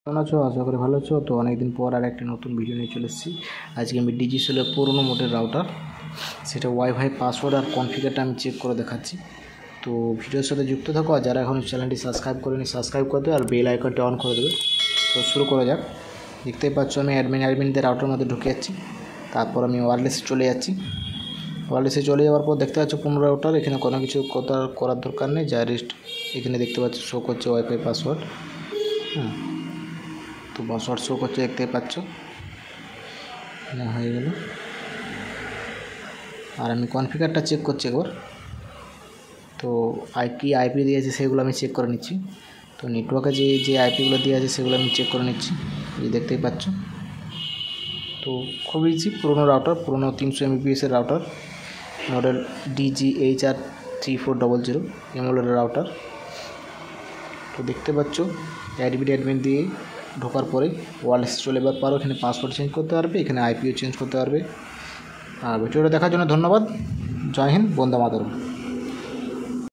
কেমন আছো? আশা করি ভালো আছো। তো অনেকদিন পর আর একটা নতুন ভিডিও নিয়ে চলে এসেছি। আজকে আমি ডিজিসেলের পুরোনো মডেল রাউটার, সেটা ওয়াইফাই পাসওয়ার্ড আর কনফিগারটা আমি চেক করে দেখাচ্ছি। তো ভিডিওর সাথে যুক্ত থাকো, আর যারা এখন চ্যানেলটি সাবস্ক্রাইব করেনি সাবস্ক্রাইব করে দেবে আর বেল আইকনটি অন করে দেবে। তো শুরু করা যাক। দেখতেই পাচ্ছ আমি অ্যাডমিনদের রাউটার মধ্যে ঢুকে যাচ্ছি, তারপর আমি ওয়্যারলেসে চলে যাচ্ছি। ওয়্যারলেসে চলে যাওয়ার পর দেখতে পাচ্ছ পুরোনো রাউটার, এখানে কোনো কিছু করার দরকার নেই। জাস্ট এখানে দেখতে পাচ্ছ শো করছে ওয়াইফাই পাসওয়ার্ড। তো পাসওয়ার্ড শো করছে, দেখতে পাচ্ছ হয়ে গেল। আর আমি কনফিগারটা চেক করছি একবার। তো আইপি দিয়েছে সেগুলো আমি চেক করে নিচ্ছি। তো নেটওয়ার্কে যে আইপিগুলো দিয়ে আছে সেগুলো আমি চেক করে নিচ্ছি, এই দেখতেই পাচ্ছ। তো খুব ইজি, পুরোনো রাউটার, পুরোনো 300 MBPS-এর রাউটার, মডেল DGHR3400 এই মডেলের রাউটার। তো দেখতে পাচ্ছ অ্যাডমিন দিয়ে ঢোকার পরে ওয়্যারলেস চলে যাবার পারো, এখানে পাসওয়ার্ড চেঞ্জ করতে পারবে, এখানে আইপিও চেঞ্জ করতে পারবে। আর ভিডিওটা দেখার জন্য ধন্যবাদ। জয় হিন্দ, বন্দে মাতরম।